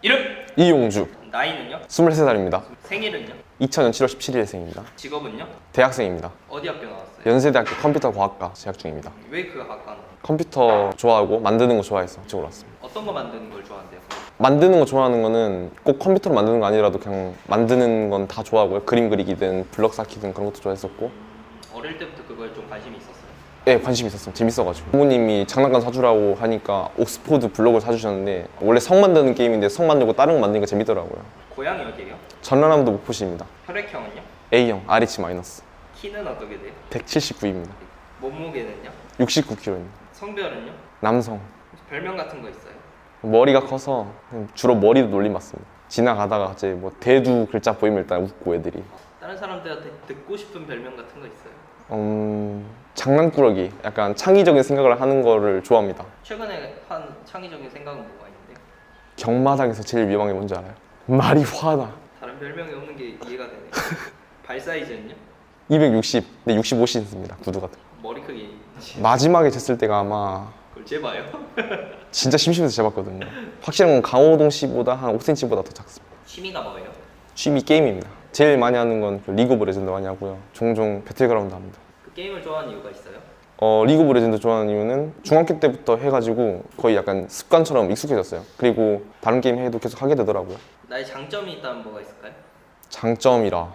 이름? 이용주. 나이는요? 23살입니다. 생일은요? 2000년 7월 17일생입니다. 직업은요? 대학생입니다. 어디 학교 나왔어요? 연세대학교 컴퓨터과학과 재학 중입니다. 왜 그 학과는? 컴퓨터 좋아하고 만드는 거 좋아해서 이쪽으로 왔습니다. 어떤 거 만드는 걸 좋아한대요? 만드는 거 좋아하는 거는 꼭 컴퓨터로 만드는 거 아니라도 그냥 만드는 건 다 좋아하고요. 그림 그리기든 블럭 쌓기든 그런 것도 좋아했었고. 어릴 때부터 그거에 좀 관심이 있었어요? 네, 관심 있었어요. 재밌어가지고. 부모님이 장난감 사주라고 하니까 옥스포드 블록을 사주셨는데 원래 성 만드는 게임인데 성 만들고 다른 거 만드니까 재밌더라고요. 고향이 어디예요? 전라남도 목포시입니다. 혈액형은요? A형, RH 마이너스. 키는 어떻게 돼요? 179입니다. 몸무게는요? 69kg입니다. 성별은요? 남성. 별명 같은 거 있어요? 머리가 커서 주로 머리도 놀림 받습니다. 지나가다가 갑자기 뭐 대두 글자 보이면 일단 웃고 애들이. 다른 사람들한테 듣고 싶은 별명 같은 거 있어요? 장난꾸러기. 약간 창의적인 생각을 하는 거를 좋아합니다. 최근에 한 창의적인 생각은 뭐가 있는데? 경마장에서 제일 위험한 게 뭔지 알아요? 마리화나. 다른 별명이 없는 게 이해가 되네. 발 사이즈는요? 260, 근데 65 신습니다. 구두 같은 거. 머리 크기 마지막에 쟀을 때가 아마 그걸 재봐요? 진짜 심심해서 재봤거든요. 확실한 건 강호동 씨보다 한 5cm보다 더 작습니다. 취미가 뭐예요? 취미 게임입니다. 제일 많이 하는 건 리그 오브 레전드 많이 하고요. 종종 배틀그라운드 합니다. 그 게임을 좋아하는 이유가 있어요? 리그 오브 레전드 좋아하는 이유는 중학교 때부터 해가지고 거의 약간 습관처럼 익숙해졌어요. 그리고 다른 게임 해도 계속 하게 되더라고요. 나의 장점이 있다면 뭐가 있을까요? 장점이라.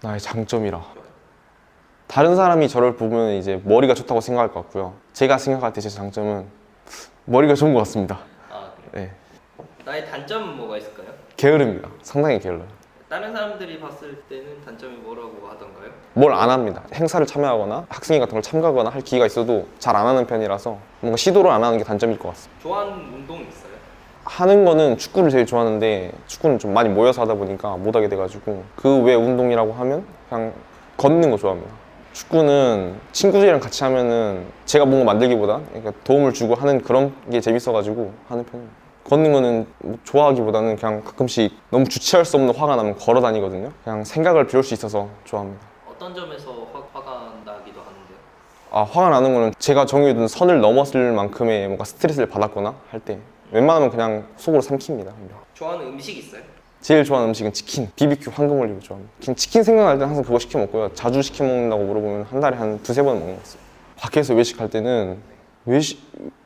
나의 장점이라. 다른 사람이 저를 보면 이제 머리가 좋다고 생각할 것 같고요. 제가 생각할 때 제 장점은 머리가 좋은 것 같습니다. 아 그래요? 네. 나의 단점은 뭐가 있을까요? 게으릅니다. 상당히 게을러요. 다른 사람들이 봤을 때는 단점이 뭐라고 하던가요? 뭘 안 합니다. 행사를 참여하거나 학생회 같은 걸 참가하거나 할 기회가 있어도 잘 안 하는 편이라서 뭔가 시도를 안 하는 게 단점일 것 같습니다. 좋아하는 운동 있어요? 하는 거는 축구를 제일 좋아하는데 축구는 좀 많이 모여서 하다 보니까 못 하게 돼가지고 그 외 운동이라고 하면 그냥 걷는 거 좋아합니다. 축구는 친구들이랑 같이 하면은 제가 뭔가 만들기보다 그러니까 도움을 주고 하는 그런 게 재밌어가지고 하는 편입니다. 걷는 거는 뭐 좋아하기보다는 그냥 가끔씩 너무 주체할 수 없는 화가 나면 걸어 다니거든요. 그냥 생각을 비울 수 있어서 좋아합니다. 어떤 점에서 화가 나기도 하는데요? 화가 나는 거는 제가 정해둔 선을 넘었을 만큼의 뭔가 스트레스를 받았거나 할 때 웬만하면 그냥 속으로 삼킵니다. 좋아하는 음식 있어요? 제일 좋아하는 음식은 치킨, BBQ 황금 올리브 좋아합니다. 그냥 치킨 생각날 때는 항상 그거 시켜 먹고요. 자주 시켜 먹는다고 물어보면 한 달에 한 두세 번 먹는 것 같습니다. 밖에서 외식할 때는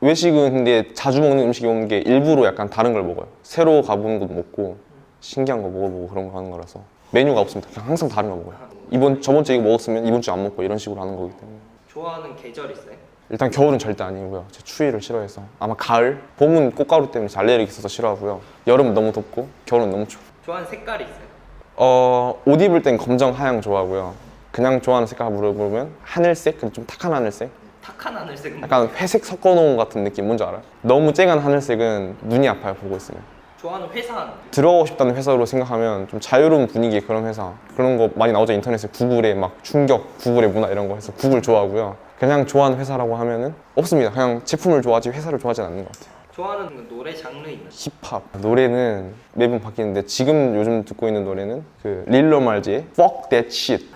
외식은 근데 자주 먹는 음식이 없는 게 일부러 약간 다른 걸 먹어요. 새로 가보는 것도 먹고 신기한 거 먹어보고 그런 거 하는 거라서 메뉴가 없습니다. 그냥 항상 다른 거 먹어요. 저번 주에 이거 먹었으면 이번 주에 안 먹고 이런 식으로 하는 거기 때문에. 좋아하는 계절 있어요? 일단 겨울은 절대 아니고요. 제 추위를 싫어해서 아마 가을? 봄은 꽃가루 때문에 알레르기 있어서 싫어하고요. 여름은 너무 덥고 겨울은 너무 추워. 좋아하는 색깔이 있어요? 옷 입을 땐 검정, 하양 좋아하고요. 그냥 좋아하는 색깔 물어보면 하늘색? 근데 좀 탁한 하늘색? 탁한 하늘색은 약간 회색 섞어놓은 것 같은 느낌 뭔지 알아요? 너무 쨍한 하늘색은 눈이 아파요 보고 있으면. 좋아하는 회사는? 들어가고 싶다는 회사로 생각하면 좀 자유로운 분위기의 그런 회사 그런 거 많이 나오죠 인터넷에. 구글의 막 충격, 구글의 문화 이런 거 해서 구글 좋아하고요. 그냥 좋아하는 회사라고 하면은 없습니다. 그냥 제품을 좋아하지 회사를 좋아하진 않는 것 같아요. 좋아하는 노래 장르 있나요? 힙합 노래는 매번 바뀌는데 지금 요즘 듣고 있는 노래는 그 릴러 말지의 Fuck That Shit.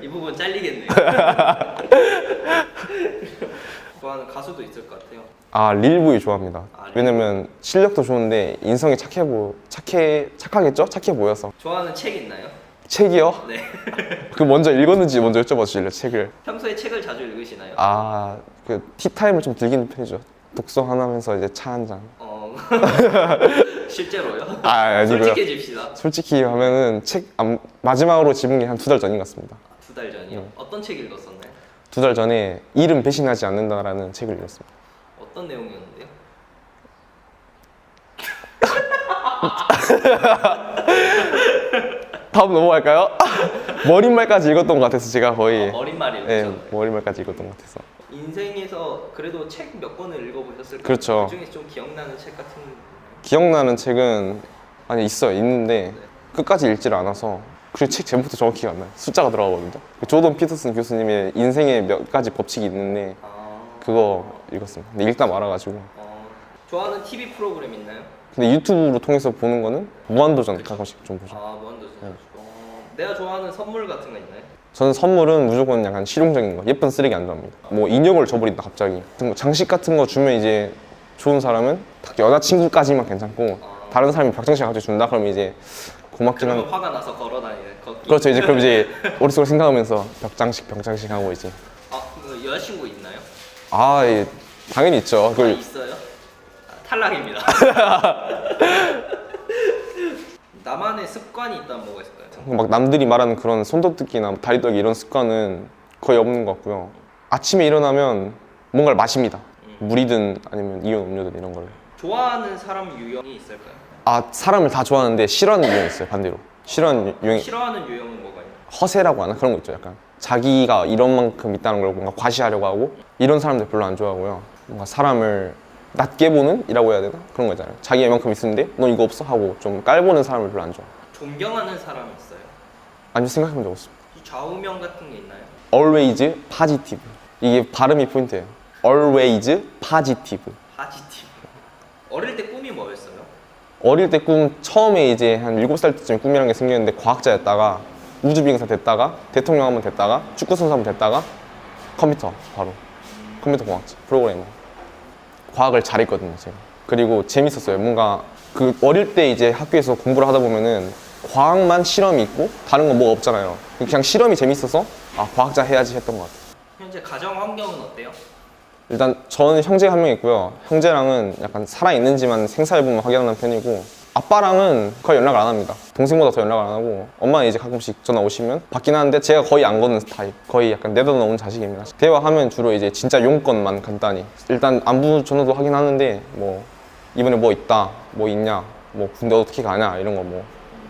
이 부분 잘리겠네요. 좋아하는 가수도 있을 것 같아요. 릴보이 좋아합니다. 릴. 왜냐면 실력도 좋은데 인성이 착하겠죠? 착해 보여서. 좋아하는 책 있나요? 책이요? 네. 그 먼저 읽었는지 먼저 여쭤봐 주실래요? 책을. 평소에 책을 자주 읽으시나요? 그 티타임을 좀 즐기는 편이죠. 독서 하나 하면서 이제 차 한 잔. 실제로요? 아니고요. 솔직해집시다. 솔직히 하면은 마지막으로 집은 게 한 2달 전인 것 같습니다. 2달 전이요? 어떤 책 읽었었나요? 2달 전에 이름 배신하지 않는다라는 책을 읽었습니다. 어떤 내용이었는데요? 다음 넘어갈까요? 머릿말까지 읽었던 것 같아서 제가 거의 머릿말이 읽었죠? 네, 머릿말까지 읽었던 것 같아서. 인생에서 그래도 책 몇 권을 읽어보셨을 거예요? 그렇죠. 그중에 좀 기억나는 책 같은 거 있나요? 기억나는 책은 있는데 네. 끝까지 읽지를 않아서 그리고 책 제목도 정확히가 안 나요. 숫자가 들어가거든요. 그 조던 피터슨 교수님의 인생의 몇 가지 법칙이 있는데 그거 읽었습니다. 근데 읽다 말아가지고. 좋아하는 TV 프로그램 있나요? 근데 유튜브로 통해서 보는 거는 무한도전 가끔씩 좀 보죠. 무한도전. 내가 좋아하는 선물 같은 거 있나요? 저는 선물은 무조건 약간 실용적인 거, 예쁜 쓰레기 안 좋아합니다. 뭐 인형을 줘버린다 갑자기. 장식 같은 거 주면 이제 좋은 사람은 딱 여자친구까지만 괜찮고 다른 사람이 벽장식 가지고 준다? 그러면 이제 고맙긴 그러면 한. 화가 나서 걸어다니는 걷기. 그렇죠. 이제 그럼 이제 머릿속으로 생각하면서 벽장식 하고 이제. 그 여자친구 있나요? 예, 당연히 있죠. 그걸 있어요? 탈락입니다. 나만의 습관이 있다면 뭐가 있을까요? 막 남들이 말하는 그런 손톱뜯기나 다리떨기 이런 습관은 거의 없는 것 같고요. 아침에 일어나면 뭔가를 마십니다. 물이든 아니면 이온 음료든 이런 걸. 좋아하는 사람 유형이 있을까요? 사람을 다 좋아하는데 싫어하는 유형이 있어요. 반대로. 싫어하는 유형이 싫어하는 유형은 뭐가 있나요? 허세라고 하나? 그런 거 있죠. 약간 자기가 이런 만큼 있다는 걸 뭔가 과시하려고 하고 이런 사람들 별로 안 좋아하고요. 뭔가 사람을 낮게 보는? 이라고 해야 되나? 그런 거 있잖아요. 자기가 이만큼 있는데 너 이거 없어? 하고 좀 깔보는 사람을 별로 안 좋아해요. 존경하는 사람이 있어요? 아니요, 생각해본 적 없습니다. 좌우명 같은 게 있나요? Always positive. 이게 발음이 포인트예요. Always positive. 파지티브. 어릴 때 꿈이 뭐였어요? 어릴 때 꿈 처음에 이제 한 7살 때쯤 꿈이라는 게 생겼는데 과학자였다가 우주비행사 됐다가 대통령 한번 됐다가 축구 선수 한번 됐다가 컴퓨터 바로 컴퓨터 공학자 프로그래머. 과학을 잘했거든요 제가. 그리고 재밌었어요. 뭔가 그 어릴 때 이제 학교에서 공부를 하다 보면은 과학만 실험이 있고 다른 건 뭐가 없잖아요. 그냥 실험이 재밌어서 과학자 해야지 했던 것 같아요. 현재 가정 환경은 어때요? 일단 저는 형제가 한 명 있고요. 형제랑은 약간 살아있는지만 생사여부만 확인하는 편이고 아빠랑은 거의 연락을 안 합니다. 동생보다 더 연락을 안 하고 엄마는 이제 가끔씩 전화 오시면 받긴 하는데 제가 거의 안 걷는 스타일. 거의 약간 내려놓은 자식입니다. 대화하면 주로 이제 진짜 용건만 간단히 일단 안부 전화도 하긴 하는데 뭐 이번에 뭐 있다, 뭐 있냐, 뭐 군대 어떻게 가냐 이런 거 뭐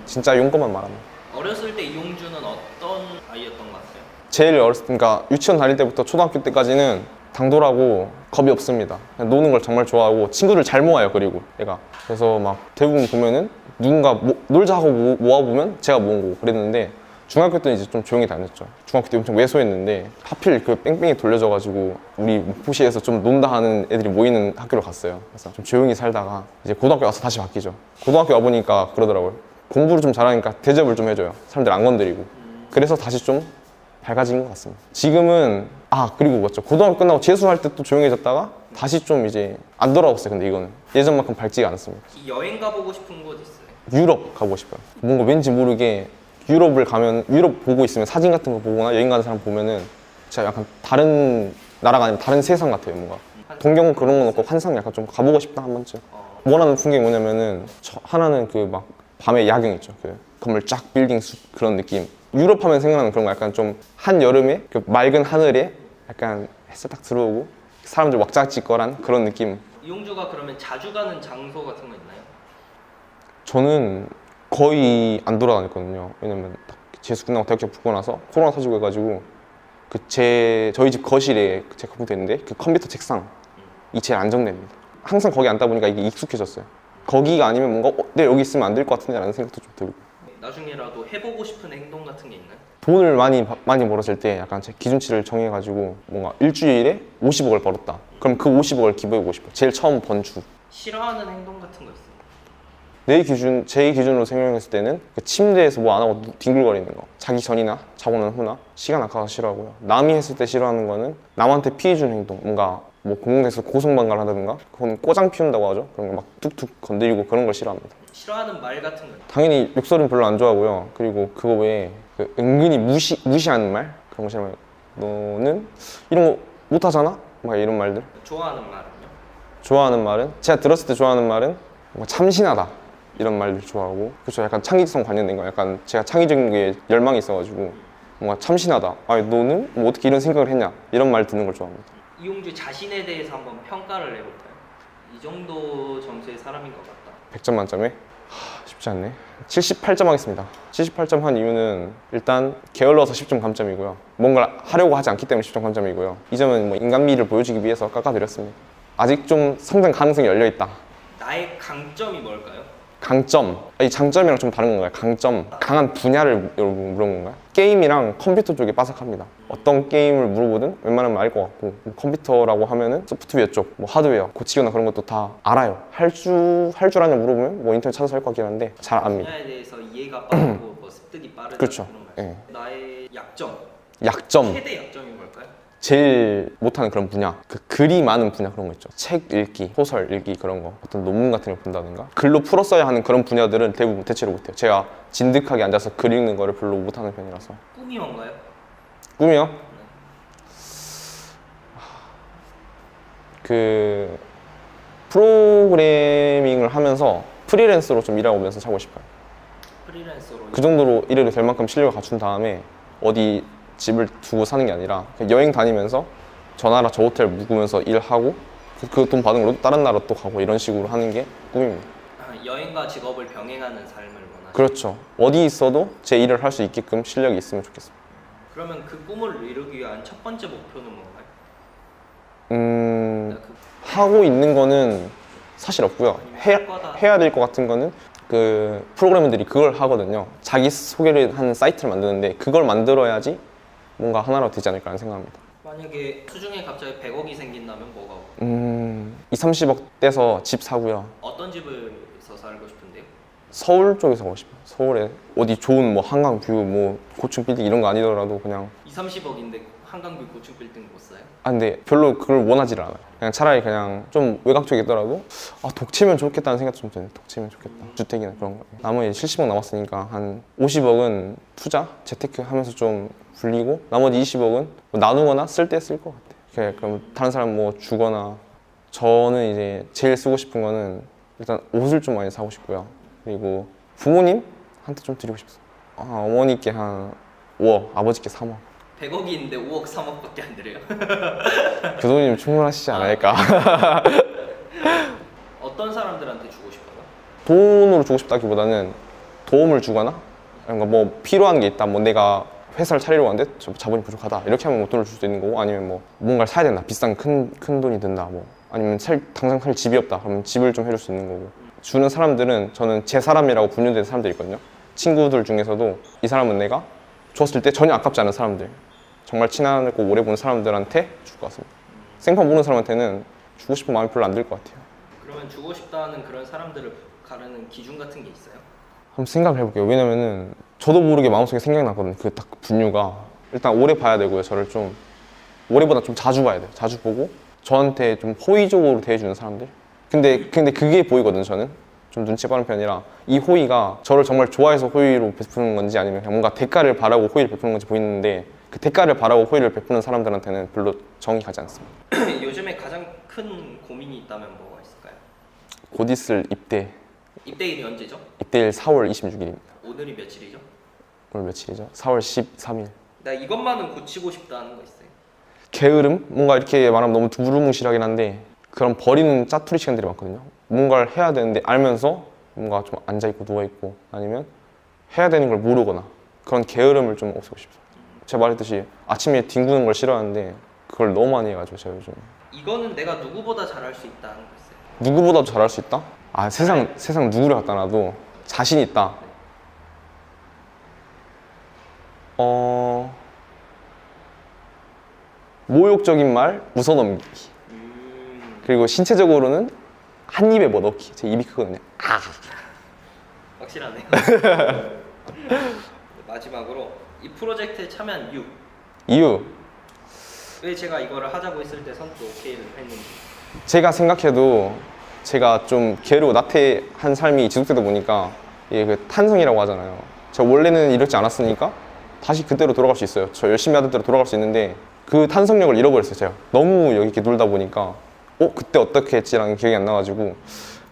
진짜 용건만 말합니다. 어렸을 때 이용주는 어떤 아이였던 것 같아요? 제일 어렸을 때, 그러니까 유치원 다닐 때부터 초등학교 때까지는 당돌하고 겁이 없습니다. 그냥 노는 걸 정말 좋아하고 친구들 잘 모아요. 그리고 얘가 그래서 막 대부분 보면은 누군가 놀자 하고 모아보면 제가 모은 거고 그랬는데 중학교 때는 이제 좀 조용히 다녔죠. 중학교 때 엄청 왜소했는데 하필 그 뺑뺑이 돌려져가지고 우리 목포시에서 좀 논다 하는 애들이 모이는 학교를 갔어요. 그래서 좀 조용히 살다가 이제 고등학교 와서 다시 바뀌죠. 고등학교 와보니까 그러더라고요. 공부를 좀 잘하니까 대접을 좀 해줘요. 사람들 안 건드리고. 그래서 다시 좀 밝아진 것 같습니다. 지금은 그리고 맞죠. 고등학교 끝나고 재수할 때 또 조용해졌다가 다시 좀 이제 안 돌아왔어요. 근데 이거는 예전만큼 밝지가 않습니다. 여행 가보고 싶은 곳 있어요? 유럽 가고 싶어요. 뭔가 왠지 모르게 유럽을 가면 유럽 보고 있으면 사진 같은 거 보거나 여행 가는 사람 보면은 진짜 약간 다른 나라가 아니면 다른 세상 같아요. 뭔가 동경 그런 건 없고 환상 약간 좀 가보고 싶다 한 번쯤. 원하는 풍경이 뭐냐면은 하나는 그 막 밤에 야경 있죠. 그 건물 쫙 빌딩 숲 그런 느낌. 유럽 하면 생각나는 그런 거 약간 좀 한여름에 그 맑은 하늘에 약간 햇살 딱 들어오고 사람들 왁자지껄한 그런 느낌. 이용주가 그러면 자주 가는 장소 같은 거 있나요? 저는 거의 안 돌아다녔거든요. 왜냐면 딱 재수 끝나고 대학교 붙고 나서 코로나 터지고 해가지고 저희 집 거실에 제 컴퓨터 있는데 그 컴퓨터 책상이 제일 안정됩니다. 항상 거기 앉다 보니까 이게 익숙해졌어요. 거기가 아니면 뭔가 내가 여기 있으면 안 될 것 같은데 라는 생각도 좀 들고. 나중에라도 해보고 싶은 행동 같은 게 있나요? 돈을 많이 벌었을 때 약간 제 기준치를 정해가지고 뭔가 일주일에 50억을 벌었다. 그럼 그 50억을 기부해보고 싶어요. 제일 처음 번 주. 싫어하는 행동 같은 거 있어요? 제 기준으로 생각했을 때는 그 침대에서 뭐 안 하고 뒹굴거리는 거. 자기 전이나 자고 난 후나 시간 아까워서 싫어하고요. 남이 했을 때 싫어하는 거는 남한테 피해 주는 행동. 뭔가 뭐 공공장소에서 고성방가를 한다든가 그건 꼬장 피운다고 하죠. 그런 거 막 툭툭 건드리고 그런 걸 싫어합니다. 싫어하는 말 같은 거 당연히 욕설은 별로 안 좋아하고요. 그리고 그거 외에 그 은근히 무시하는 말 그런 거 싫어요. 너는 이런 거 못하잖아? 막 이런 말들. 좋아하는 말은요? 좋아하는 말은 제가 들었을 때 좋아하는 말은 뭔가 참신하다 이런 말들 좋아하고 그렇죠. 약간 창의성 관련된 거. 약간 제가 창의적인 게 열망이 있어가지고 뭔가 참신하다. 너는 뭐 어떻게 이런 생각을 했냐 이런 말 듣는 걸 좋아합니다. 이용주 자신에 대해서 한번 평가를 해볼까요? 이 정도 점수의 사람인 것 같다. 100점 만점에? 쉽지 않네. 78점 하겠습니다. 78점 한 이유는 일단 게을러서 10점 감점이고요. 뭔가를 하려고 하지 않기 때문에 10점 감점이고요. 이 점은 뭐 인간미를 보여주기 위해서 깎아드렸습니다. 아직 좀 성장 가능성이 열려있다. 나의 강점이 뭘까요? 강점, 이 장점이랑 좀 다른 건가요? 강점, 강한 분야를 물어본 건가요? 게임이랑 컴퓨터 쪽에 빠삭합니다. 어떤 게임을 물어보든 웬만하면 알 것 같고 뭐 컴퓨터라고 하면은 소프트웨어 쪽, 뭐 하드웨어, 고치거나 그런 것도 다 알아요. 할 줄 아냐 물어보면 뭐 인터넷 찾아서 할 것 같긴 한데 잘 압니다. 분야에 대해서 이해가 빠르고 뭐 습득이 빠르다. 그렇죠. 그런 말. 예. 나의 약점, 약점, 최대 약점이 뭘까요? 제일 못하는 그런 분야, 그 글이 많은 분야 그런 거 있죠. 책 읽기, 소설 읽기 그런 거, 어떤 논문 같은 걸 본다든가 글로 풀었어야 하는 그런 분야들은 대체로 못해요. 제가 진득하게 앉아서 글 읽는 거를 별로 못하는 편이라서. 꿈이 뭔가요? 꿈이요? 그 프로그래밍을 하면서 프리랜서로 좀 일하면서 살고 싶어요. 프리랜서로. 그 정도로 일해도 될 만큼 실력을 갖춘 다음에 어디 집을 두고 사는 게 아니라 그냥 여행 다니면서 저 나라 저 호텔 묵으면서 일하고 그 돈 받은 걸로 다른 나라 또 가고 이런 식으로 하는 게 꿈입니다. 여행과 직업을 병행하는 삶을 원하시는. 그렇죠. 어디 있어도 제 일을 할 수 있게끔 실력이 있으면 좋겠습니다. 그러면 그 꿈을 이루기 위한 첫 번째 목표는 뭔가요? 그 하고 있는 거는 사실 없고요. 해야 될 것 같은 거는 그 프로그래머들이 그걸 하거든요. 자기 소개를 하는 사이트를 만드는데 그걸 만들어야지 뭔가 하나로 되지 않을까라는 생각합니다. 만약에 수중에 갑자기 100억이 생긴다면 뭐가? 2, 30억 떼서 집 사고요. 어떤 집에서 살고 싶은데요? 서울 쪽에 사고 싶어요. 서울에 어디 좋은 뭐 한강뷰, 뭐 고층 빌딩 이런 거 아니더라도 그냥 2, 30억인데 한강뷰 고층 빌딩 못 사요? 근데 별로 그걸 원하지를 않아요. 그냥 차라리 그냥 좀 외곽 쪽에 있더라도 독채면 좋겠다는 생각도 좀 드네요. 독채면 좋겠다. 주택이나 그런 거. 나머지 70억 남았으니까 한 50억은 투자, 재테크 하면서 좀 불리고 나머지 20억은 뭐 나누거나 쓸 때 쓸 것 같아요. 그럼 다른 사람 뭐 주거나. 저는 이제 제일 쓰고 싶은 거는 일단 옷을 좀 많이 사고 싶고요. 그리고 부모님한테 좀 드리고 싶어요. 어머니께 한 5억, 아버지께 3억. 100억인데 5억, 3억밖에 안 드려요? 그 돈이면 충분하시지 않을까. 어떤 사람들한테 주고 싶어요? 돈으로 주고 싶다기보다는 도움을 주거나 뭔가 뭐 필요한 게 있다. 뭐 내가 회사를 차리려고 하는데 자본이 부족하다. 이렇게 하면 뭐 돈을 줄 수 있는 거고 아니면 뭐 뭔가를 사야 된다. 비싼 큰 돈이 든다. 뭐 아니면 당장 살 집이 없다. 그러면 집을 좀 해줄 수 있는 거고. 주는 사람들은 저는 제 사람이라고 분류되는 사람들이 있거든요. 친구들 중에서도 이 사람은 내가 줬을 때 전혀 아깝지 않은 사람들, 정말 친하고 오래 본 사람들한테 줄 것 같습니다. 생판 모르는 사람한테는 주고 싶은 마음이 별로 안 들 것 같아요. 그러면 주고 싶다는 그런 사람들을 가르는 기준 같은 게 있어요? 한번 생각을 해볼게요. 왜냐면은 저도 모르게 마음속에 생각나거든요. 그 딱 분류가. 일단 오래 봐야 되고요. 저를 좀 오래보다 좀 자주 봐야 돼요. 자주 보고 저한테 좀 호의적으로 대해주는 사람들. 근데 그게 보이거든요. 저는 좀 눈치 빠른 편이라 이 호의가 저를 정말 좋아해서 호의로 베푸는 건지 아니면 그냥 뭔가 대가를 바라고 호의를 베푸는 건지 보이는데 그 대가를 바라고 호의를 베푸는 사람들한테는 별로 정이 가지 않습니다. 요즘에 가장 큰 고민이 있다면 뭐가 있을까요? 곧 있을 입대. 입대일이 언제죠? 입대일 4월 26일입니다. 오늘이 며칠이죠? 오늘 며칠이죠? 4월 13일. 나 이것만은 고치고 싶다는 거 있어요? 게으름? 뭔가 이렇게 말하면 너무 두루뭉실하긴 한데 그런 버리는 짜투리 시간들이 많거든요. 뭔가를 해야 되는데 알면서 뭔가 좀 앉아있고 누워있고 아니면 해야 되는 걸 모르거나 그런 게으름을 좀 없애고 싶어요. 제가 말했듯이 아침에 뒹구는 걸 싫어하는데 그걸 너무 많이 해가지고 제가 요즘 이거는 내가 누구보다 잘할 수 있다는 거 있어요? 누구보다도 잘할 수 있다? 세상 누구를 갖다 놔도 자신 있다. 모욕적인 말 웃어넘기기. 그리고 신체적으로는 한 입에 뭐 넣기. 제 입이 크거든요. 확실하네요. 마지막으로 이 프로젝트에 참여한 이유. 이유. 왜 제가 이거를 하자고 했을 때 선뜻 오케이를 했는지. 제가 생각해도 제가 좀 게으르고 나태한 삶이 지속되다 보니까 이게 그 탄성이라고 하잖아요. 제가 원래는 이렇지 않았으니까 다시 그대로 돌아갈 수 있어요. 저 열심히 하던 대로 돌아갈 수 있는데 그 탄성력을 잃어버렸어요. 제가 너무 여기 이렇게 놀다 보니까 그때 어떻게 했지라는 기억이 안 나가지고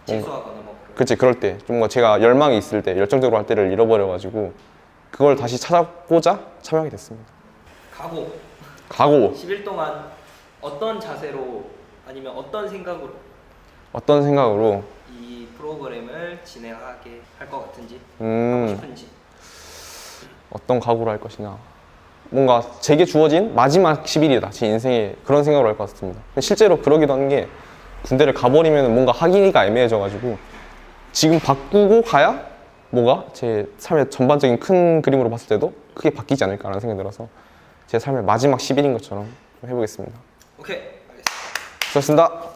재수하거나 뭐 그치 그럴 때 좀 뭔가 제가 열망이 있을 때 열정적으로 할 때를 잃어버려가지고 그걸 다시 찾아보자 참여하게 됐습니다. 각오 10일 동안 어떤 자세로 아니면 어떤 생각으로 이 프로그램을 진행하게 할 것 같은지 하고 싶은지 어떤 각오로 할 것이냐 뭔가 제게 주어진 마지막 10일이다 제 인생에 그런 생각으로 할 것 같습니다. 실제로 그러기도 한 게 군대를 가버리면 뭔가 하기가 애매해져가지고 지금 바꾸고 가야 뭐가 제 삶의 전반적인 큰 그림으로 봤을 때도 크게 바뀌지 않을까라는 생각이 들어서 제 삶의 마지막 10일인 것처럼 해보겠습니다. 오케이 알겠습니다. 수고하셨습니다.